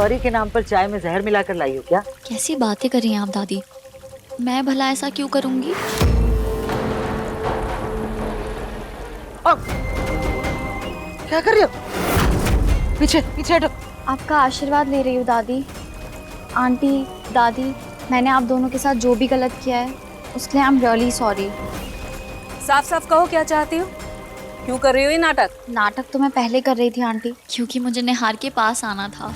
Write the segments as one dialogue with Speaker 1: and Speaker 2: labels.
Speaker 1: Sorry के नाम पर चाय में जहर मिलाकर लाई हो क्या?
Speaker 2: कैसी बातें कर रही हैं आप दादी? मैं भला ऐसा क्यों करूंगी?
Speaker 1: क्या कर रही हो? पीछे पीछे हटो।
Speaker 3: आपका आशीर्वाद ले रही हूँ दादी। आंटी, दादी, मैंने आप दोनों के साथ जो भी गलत किया है उसके लिए आई एम रियली सॉरी।
Speaker 4: साफ साफ कहो क्या चाहती हो, क्यों कर रही हो ये नाटक?
Speaker 3: नाटक तो मैं पहले कर रही थी आंटी।
Speaker 2: क्योंकि मुझे निहार के पास आना था,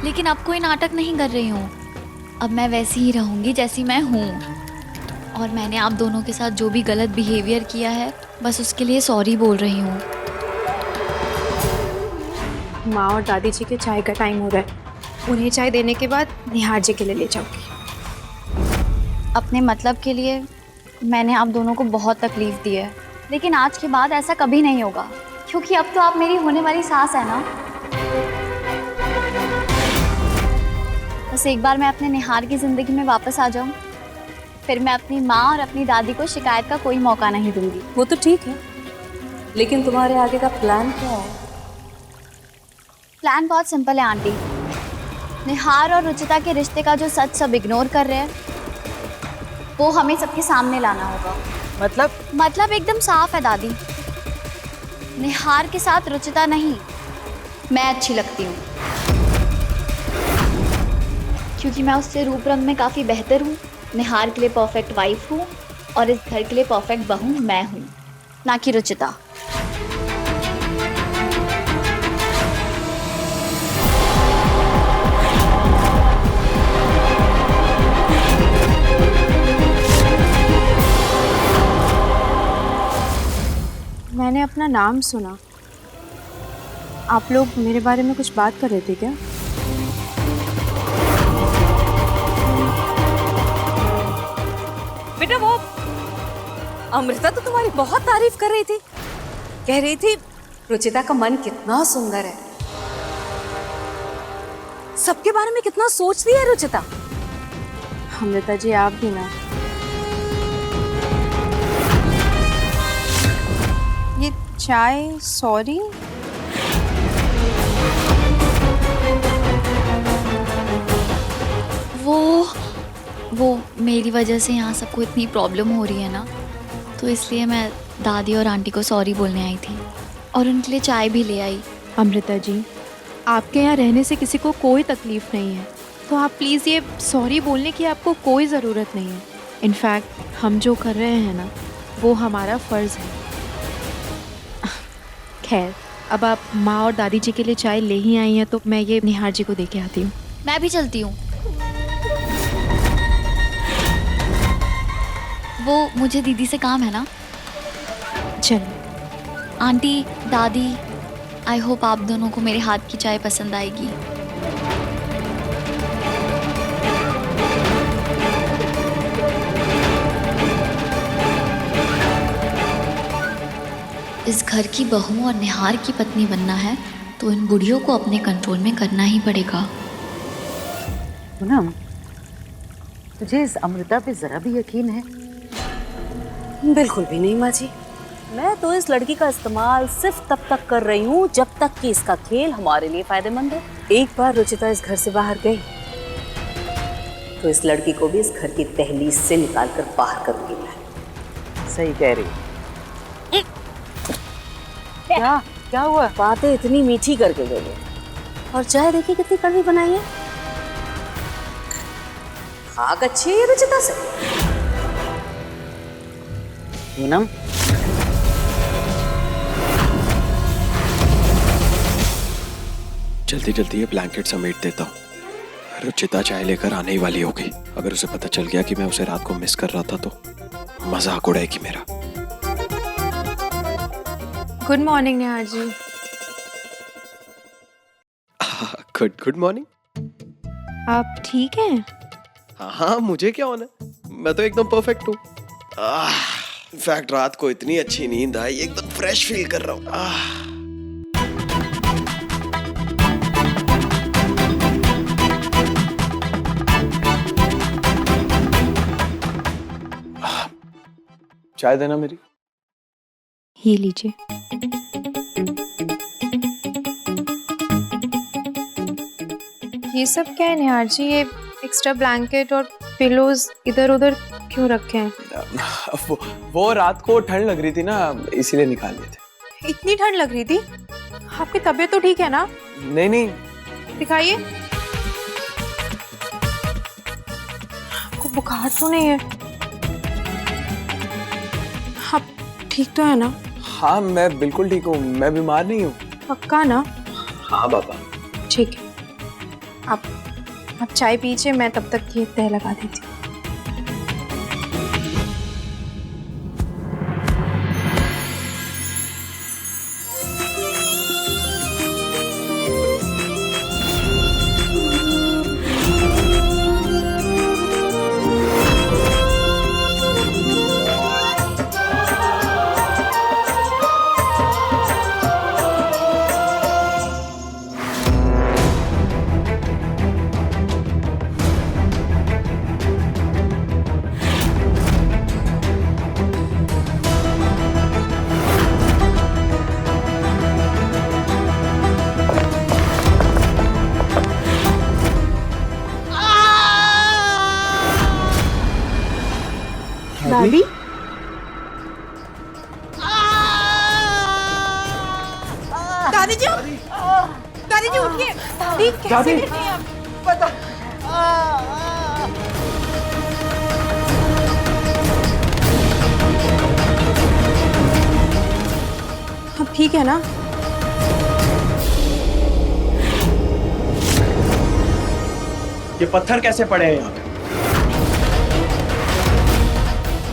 Speaker 2: लेकिन अब कोई नाटक नहीं कर रही हूँ। अब मैं वैसी ही रहूंगी जैसी मैं हूँ। और मैंने आप दोनों के साथ जो भी गलत बिहेवियर किया है बस उसके लिए सॉरी बोल रही हूँ।
Speaker 5: माँ और दादी जी के चाय का टाइम हो रहा है। उन्हें चाय देने के बाद निहार जी के लिए ले जाऊंगी।
Speaker 3: अपने मतलब के लिए मैंने आप दोनों को बहुत तकलीफ दी है, लेकिन आज के बाद ऐसा कभी नहीं होगा, क्योंकि अब तो आप मेरी होने वाली सास है ना। बस एक बार मैं अपने निहार की जिंदगी में वापस आ जाऊं, फिर मैं अपनी माँ और अपनी दादी को शिकायत का कोई मौका नहीं दूंगी।
Speaker 4: वो तो ठीक है, लेकिन तुम्हारे आगे का प्लान क्या है?
Speaker 3: प्लान बहुत सिंपल है आंटी। निहार और रुचिता के रिश्ते का जो सच सब इग्नोर कर रहे हैं वो हमें सबके सामने लाना होगा।
Speaker 1: मतलब
Speaker 3: एकदम साफ है दादी। निहार के साथ रुचिता नहीं, मैं अच्छी लगती हूँ, क्योंकि मैं उससे रूप रंग में काफ़ी बेहतर हूँ। निहार के लिए परफेक्ट वाइफ हूँ और इस घर के लिए परफेक्ट बहू मैं हूँ, ना कि रुचिता।
Speaker 5: मैंने अपना नाम सुना। आप लोग मेरे बारे में कुछ बात कर रहे थे क्या?
Speaker 4: बेटा वो अमृता तो तुम्हारी बहुत तारीफ कर रही थी, कह रही थी रुचिता का मन कितना सुंदर है, सबके बारे में कितना सोचती है रुचिता।
Speaker 5: अमृता जी आप भी ना। ये चाय सॉरी?
Speaker 2: वो मेरी वजह से यहाँ सबको इतनी प्रॉब्लम हो रही है ना, तो इसलिए मैं दादी और आंटी को सॉरी बोलने आई थी और उनके लिए चाय भी ले आई।
Speaker 5: अमृता जी, आपके यहाँ रहने से किसी को कोई तकलीफ नहीं है, तो आप प्लीज़ ये सॉरी बोलने की आपको कोई ज़रूरत नहीं है। इनफैक्ट हम जो कर रहे हैं ना वो हमारा फ़र्ज़ है। खैर, अब आप माँ और दादी जी के लिए चाय ले ही आई हैं, तो मैं ये निहार जी को दे के आती हूँ।
Speaker 2: मैं भी चलती हूँ। वो मुझे दीदी से काम है ना।
Speaker 5: चलो।
Speaker 2: आंटी, दादी, आई होप आप दोनों को मेरे हाथ की चाय पसंद आएगी। इस घर की बहू और निहार की पत्नी बनना है तो इन बुढ़ियों को अपने कंट्रोल में करना ही पड़ेगा।
Speaker 1: पूनम, तुझे इस अमृता पे जरा भी यकीन है?
Speaker 4: बिल्कुल भी नहीं माँ जी, मैं तो इस लड़की का इस्तेमाल सिर्फ तब तक कर रही हूँ जब तक कि इसका खेल हमारे लिए फायदेमंद है। एक बार रुचिता इस घर से बाहर गई तो इस लड़की को भी इस घर की दहलीज से निकाल कर बाहर करूंगी मैं।
Speaker 1: सही कह रही। क्या हुआ?
Speaker 4: बातें इतनी मीठी करके गई और चाय देखिए कितनी कड़वी बनाई है। खाक अच्छी है रुचिता से।
Speaker 1: पूनम,
Speaker 6: जल्दी जल्दी ये ब्लैंकेट समेट देता हूँ। रुचिता चाय लेकर आने ही वाली होगी। अगर उसे पता चल गया कि मैं उसे रात को मिस कर रहा था तो मजाक उड़ाएगी मेरा।
Speaker 5: Good morning Nihar ji.
Speaker 6: Good morning.
Speaker 5: आप ठीक हैं?
Speaker 6: हाँ, मुझे क्या होना है, मैं तो एकदम परफेक्ट हूँ। इनफैक्ट रात को इतनी अच्छी नींद आई, एकदम फ्रेश फील कर रहा हूँ। चाय देना मेरी।
Speaker 5: ये लीजिए। ये सब क्या है निहार जी? ये एक्स्ट्रा ब्लैंकेट और पिलोज इधर उधर क्यों रखे हैं?
Speaker 6: वो रात को ठंड लग रही थी ना, इसीलिए निकाल लिए थे।
Speaker 5: इतनी ठंड लग रही थी? आपकी तबीयत तो ठीक है ना?
Speaker 6: नहीं नहीं,
Speaker 5: दिखाइए। आपको बुखार तो नहीं है? आप ठीक तो है ना?
Speaker 6: हाँ मैं बिल्कुल ठीक हूँ, मैं बीमार नहीं हूँ।
Speaker 5: पक्का ना?
Speaker 6: हाँ बाबा।
Speaker 5: ठीक है, आप चाय पीजिए, मैं तब तक ये तह लगा देती हूँ। दादी, दादी जी, दादी जी उठिए। दादी कैसे गिर गई आप?
Speaker 1: पता
Speaker 5: आप ठीक है ना?
Speaker 6: ये पत्थर कैसे पड़े हैं यहाँ पे?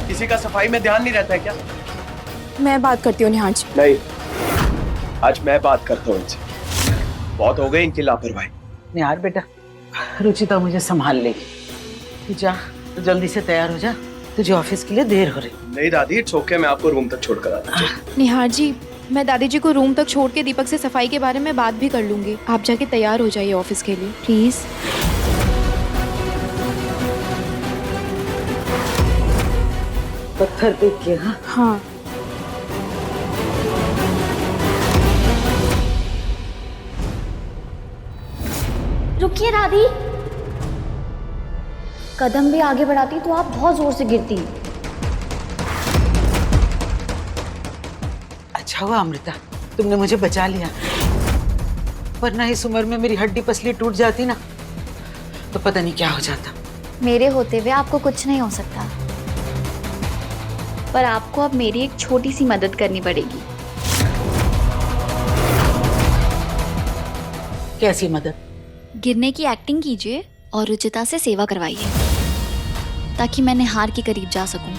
Speaker 6: किसी का सफाई में ध्यान नहीं रहता है क्या?
Speaker 5: मैं बात करती हूँ निहार जी।
Speaker 6: नहीं, आज मैं बात करता हूँ इनसे। बहुत हो गई इनकी लापरवाही।
Speaker 1: निहार बेटा, रुचिता मुझे संभाल लेगी। तू जा, तो जल्दी से तैयार हो जा, तुझे ऑफिस के लिए देर हो रही।
Speaker 6: नहीं दादी, इट्स ओके, मैं आपको रूम तक छोड़ कर आता हूँ।
Speaker 5: निहार जी, मैं दादी जी को रूम तक छोड़ के दीपक से सफाई के बारे में बात भी कर लूंगी। आप जाके तैयार हो जाइए ऑफिस के लिए प्लीज।
Speaker 1: पत्थर देख के। हाँ
Speaker 5: हाँ,
Speaker 3: रुकिए दादी, कदम भी आगे बढ़ाती तो आप बहुत जोर से गिरती।
Speaker 1: अच्छा हुआ अमृता, तुमने मुझे बचा लिया, वरना इस उम्र में मेरी हड्डी पसली टूट जाती ना तो पता नहीं क्या हो जाता।
Speaker 3: मेरे होते हुए आपको कुछ नहीं हो सकता, पर आपको अब मेरी एक छोटी सी मदद करनी पड़ेगी।
Speaker 1: कैसी मदद?
Speaker 2: गिरने की एक्टिंग कीजिए और रुचिता से सेवा करवाइए, ताकि मैं निहार के करीब जा सकूं।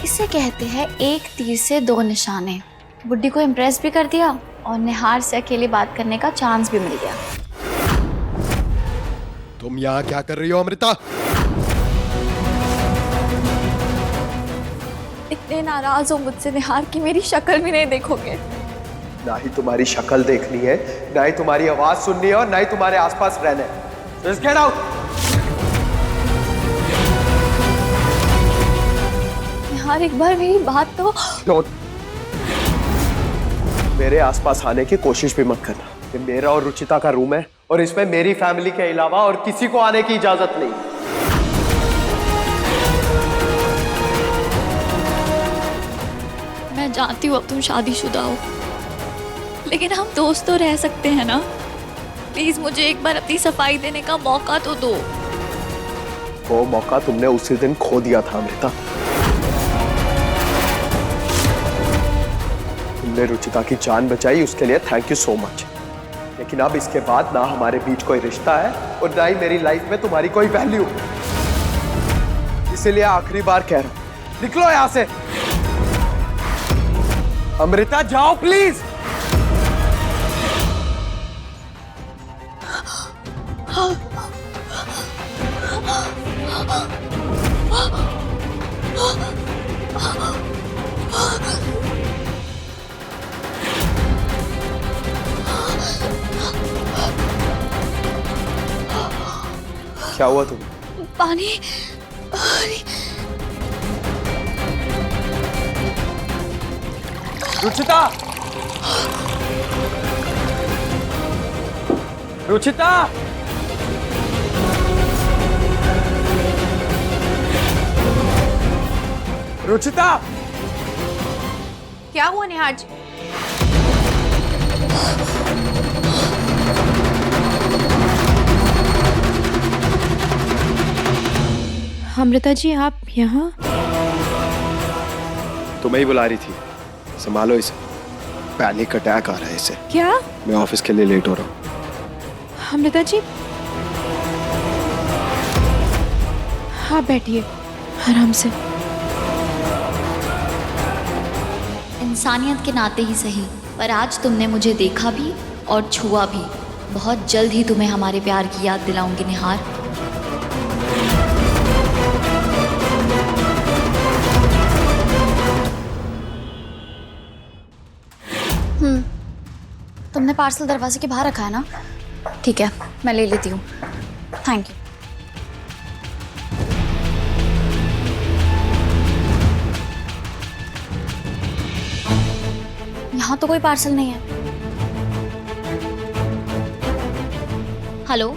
Speaker 2: इसे कहते हैं एक तीर से दो निशाने। बुड्ढी को इम्प्रेस भी कर दिया और निहार से अकेले बात करने का चांस भी मिल गया।
Speaker 7: तुम यहाँ क्या कर रही हो अमृता?
Speaker 3: इतने नाराज हो मुझसे निहार की मेरी शक्ल भी नहीं देखोगे।
Speaker 6: ना ही तुम्हारी शक्ल देखनी है, ना ही तुम्हारी आवाज सुननी है, और ना ही तुम्हारे आसपास रहना है। Just get out!
Speaker 3: निहार, एक बार मेरी बात तो।
Speaker 6: Don't. मेरे आसपास आने की कोशिश भी मत करना। ये मेरा और रुचिता का रूम है और इसमें मेरी फैमिली के अलावा और किसी को आने की इजाजत नहीं।
Speaker 2: मैं जानती हूँ अब तुम शादीशुदा हो, लेकिन हम दोस्त तो रह सकते हैं ना। प्लीज मुझे एक बार अपनी सफाई देने का मौका तो दो।
Speaker 6: वो मौका तुमने उसी दिन खो दिया था अमृता। तुमने रुचिता की जान बचाई, उसके लिए थैंक यू सो मच। लेकिन अब इसके बाद ना हमारे बीच कोई रिश्ता है और ना ही मेरी लाइफ में तुम्हारी कोई वैल्यू। इसीलिए आखिरी बार कह रहा हूं, निकलो यहां से। अमृता जाओ प्लीज। क्या हुआ तुम्हें?
Speaker 2: पानी।
Speaker 8: रुचिता! रुचिता! रुचिता!
Speaker 5: क्या हुआ निहार जी? अमृता जी आप यहाँ?
Speaker 6: तुम्हें ही बुला रही थी, संभालो इसे, पैनिक अटैक आ रहा है इसे।
Speaker 5: क्या?
Speaker 6: मैं ऑफिस के लिए लेट हो रहा हूँ।
Speaker 5: अमृता जी आप बैठिए आराम से।
Speaker 2: इंसानियत के नाते ही सही, पर आज तुमने मुझे देखा भी और छुआ भी। बहुत जल्द ही तुम्हें हमारे प्यार की याद दिलाऊंगी निहार।
Speaker 3: तुमने पार्सल दरवाजे के बाहर रखा है ना? ठीक है, मैं ले लेती हूँ। Thank you. यहाँ तो कोई पार्सल नहीं है।
Speaker 2: हेलो,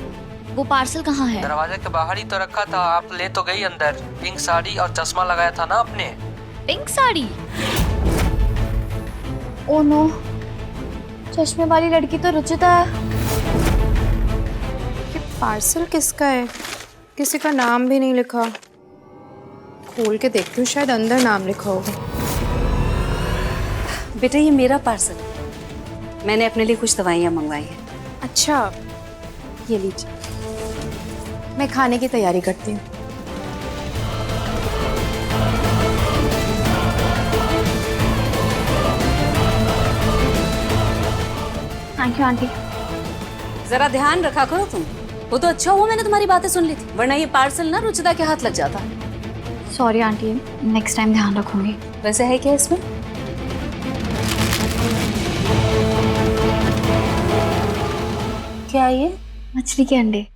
Speaker 2: वो पार्सल कहाँ है?
Speaker 8: दरवाजे के बाहर ही तो रखा था, आप ले तो गई अंदर। पिंक साड़ी और चश्मा लगाया था ना आपने।
Speaker 2: पिंक साड़ी?
Speaker 3: ओ नो, चश्मे वाली लड़की तो रुचिता है।
Speaker 5: ये पार्सल किसका है? किसी का नाम भी नहीं लिखा। खोल के देखती हूँ, शायद अंदर नाम लिखा होगा।
Speaker 4: बेटा ये मेरा पार्सल है, मैंने अपने लिए कुछ दवाइयाँ मंगवाई हैं।
Speaker 5: अच्छा, ये लीजिए, मैं खाने की तैयारी करती हूँ।
Speaker 3: Thank you aunty.
Speaker 4: जरा ध्यान रखा करो तुम। वो तो अच्छा हुआ मैंने तुम्हारी बातें सुन ली थी, वरना ये पार्सल ना रुचिता के हाथ लग जाता।
Speaker 3: सॉरी आंटी, नेक्स्ट टाइम ध्यान रखूंगी।
Speaker 4: वैसे है क्या इसमें? क्या ये?
Speaker 3: मछली के अंडे।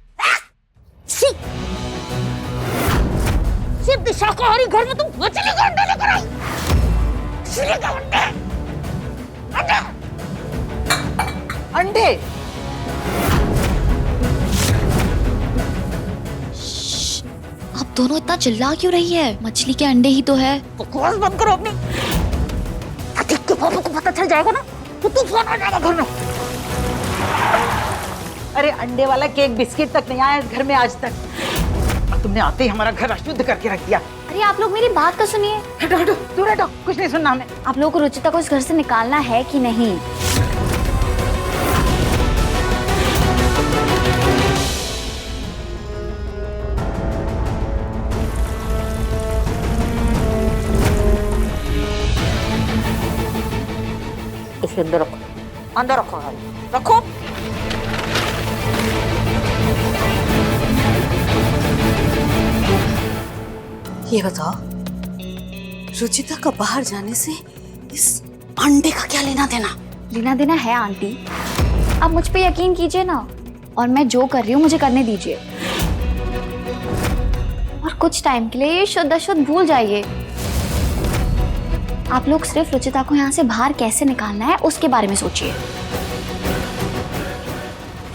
Speaker 4: सिर्फ शाकाहारी घर में तुम मछली के अंडे लेकर आई? मछली के अंडे?
Speaker 1: अंडे?
Speaker 2: आप दोनों इतना चिल्ला क्यों रही है? मछली के अंडे ही तो है।
Speaker 4: बकवास बंद करो अपनी। अतिक के पापा को पता चल जाएगा ना तो तूफान आ जाएगा घर में।
Speaker 1: अरे अंडे वाला केक बिस्किट तक नहीं आया इस घर में आज तक, और तुमने आते ही हमारा घर अशुद्ध करके रख दिया।
Speaker 3: अरे आप लोग मेरी बात तो सुनिए।
Speaker 1: हटो हटो, दूर हटो, कुछ नहीं सुनना हमें।
Speaker 3: आप लोगों को रुचिता को इस घर से निकालना है कि नहीं?
Speaker 4: इसे अंदर रखो, अंदर रखो, रखो। ये बताओ, रुचिता का बाहर जाने से इस अंडे का क्या लेना देना?
Speaker 3: लेना देना है आंटी, आप मुझ पे यकीन कीजिए ना, और मैं जो कर रही हूँ मुझे करने दीजिए। और कुछ टाइम के लिए शुद्ध अशुद्ध भूल जाइए। आप लोग सिर्फ रुचिता को यहाँ से बाहर कैसे निकालना है उसके बारे में सोचिए।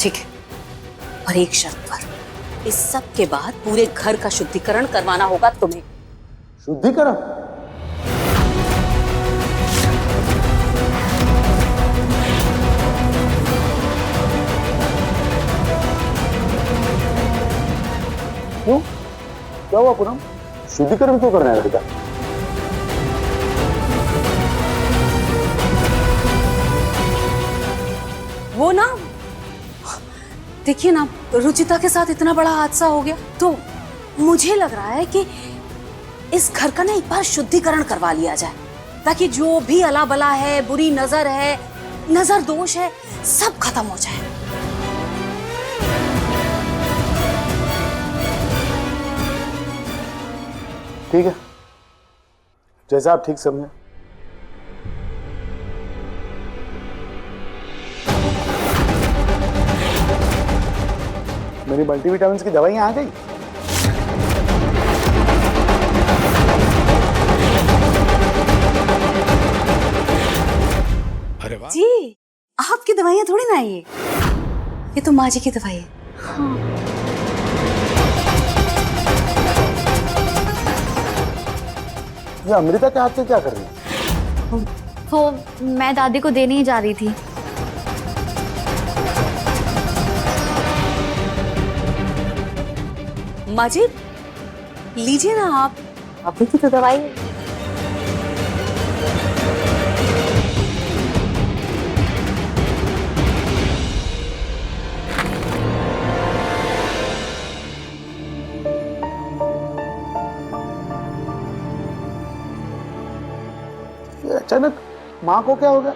Speaker 4: ठीक है, पर एक शर्त पर। इस सब के बाद पूरे घर का शुद्धिकरण करवाना होगा तुम्हें।
Speaker 7: शुद्धिकरण?
Speaker 9: क्यों? क्या हुआ पूनम? शुद्धिकरण क्यों करना है बेटा?
Speaker 4: वो ना, देखिए ना, रुचिता के साथ इतना बड़ा हादसा हो गया तो मुझे लग रहा है कि इस घर का ना एक बार शुद्धिकरण करवा लिया जाए, ताकि जो भी अला बला है, बुरी नजर है, नजर दोष है, सब खत्म हो जाए।
Speaker 9: ठीक है, जैसा आप ठीक समझे। मेरी मल्टीविटामिन की दवाइयाँ आ गई?
Speaker 7: अरे वाह।
Speaker 4: जी, आपकी दवाइयाँ थोड़ी ना ये तो माँ जी की दवाई है।
Speaker 9: ये अमृता के हाथ से क्या कर रही है?
Speaker 3: वो मैं दादी को देने ही जा रही थी।
Speaker 4: माँ जी, लीजिए ना आप, अभी की तो दवाई है।
Speaker 9: ये अचानक माँ को क्या हो गया?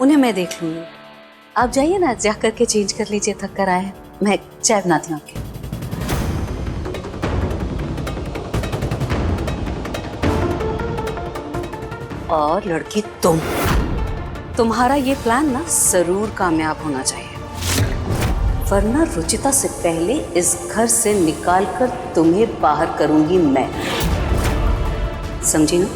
Speaker 4: उन्हें मैं देख लूंगी, आप जाइए ना, जा करके चेंज कर लीजिए, थक कर आए हैं। मैं चाय बनाती हूँ आपके। और लड़की तुम्हारा ये प्लान ना जरूर कामयाब होना चाहिए, वरना रुचिता से पहले इस घर से निकाल कर तुम्हें बाहर करूंगी मैं, समझी ना?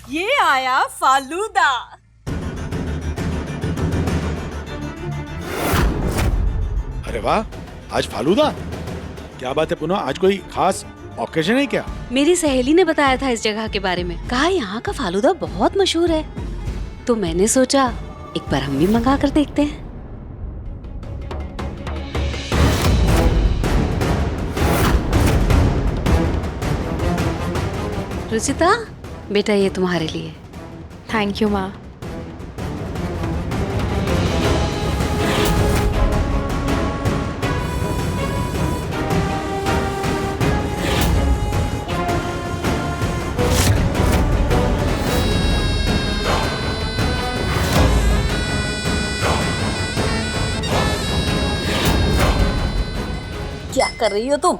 Speaker 4: ये आया फालूदा।
Speaker 7: अरे वाह, आज फालूदा? क्या बात है पूनम, आज कोई खास ओकेजन है क्या?
Speaker 4: मेरी सहेली ने बताया था इस जगह के बारे में, कहा यहाँ का फालूदा बहुत मशहूर है, तो मैंने सोचा एक बार हम भी मंगा कर देखते हैं। रुचिता बेटा, ये तुम्हारे लिए।
Speaker 5: थैंक यू माँ।
Speaker 4: क्या कर रही हो तुम?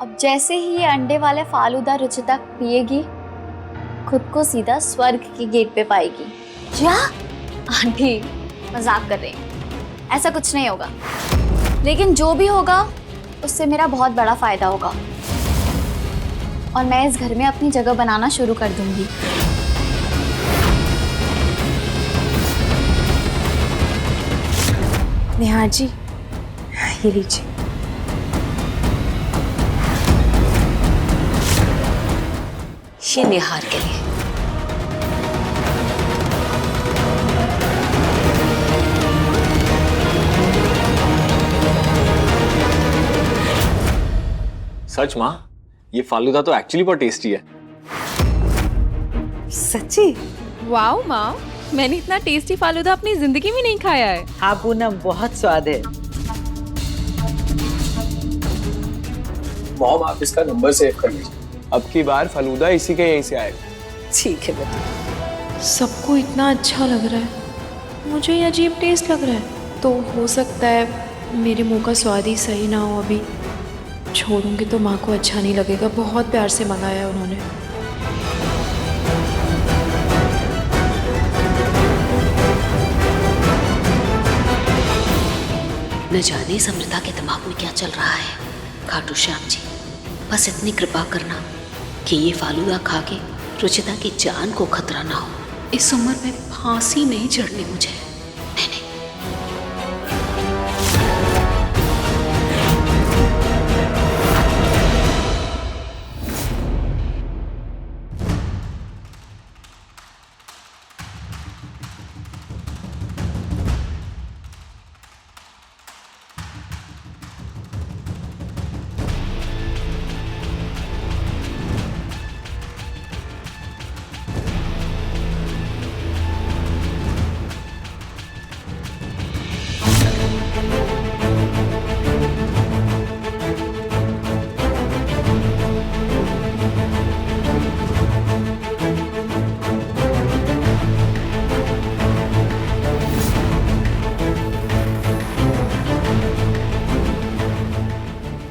Speaker 3: अब जैसे ही ये अंडे वाले फालूदा रुचिता पिएगी, खुद को सीधा स्वर्ग के गेट पे पाएगी। क्या? आंटी मजाक कर रही हैं, ऐसा कुछ नहीं होगा, लेकिन जो भी होगा उससे मेरा बहुत बड़ा फायदा होगा और मैं इस घर में अपनी जगह बनाना शुरू कर दूंगी।
Speaker 4: नेहा जी, ये लीजिए। ये निहार के लिए।
Speaker 10: सच माँ, ये फालूदा तो एक्चुअली बहुत टेस्टी है।
Speaker 4: सच्ची?
Speaker 5: वाओ माँ, मैंने इतना टेस्टी फालूदा अपनी जिंदगी में नहीं खाया है।
Speaker 1: हाँ पूनम, बहुत स्वाद है।
Speaker 6: मॉम, आप इसका नंबर सेव कर लीजिए, अब की बार फालूदा इसी के यहीं से आएगा।
Speaker 4: ठीक है बेटा।
Speaker 5: सबको इतना अच्छा लग रहा है, मुझे ये अजीब टेस्ट लग रहा है, तो हो सकता है मेरे मुंह का स्वाद ही सही ना हो। अभी छोड़ूंगी तो माँ को अच्छा नहीं लगेगा, बहुत प्यार से मंगाया है उन्होंने।
Speaker 4: न जाने इस अमृता के दिमाग में क्या चल रहा है। खाटू श्याम जी, बस इतनी कृपा करना कि ये फालूदा खा के रुचिता की जान को खतरा ना हो। इस उम्र में फांसी नहीं चढ़नी मुझे। नहीं नहीं।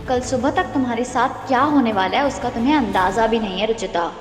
Speaker 3: कल सुबह तक तुम्हारे साथ क्या होने वाला है उसका तुम्हें अंदाजा भी नहीं है रुचिता।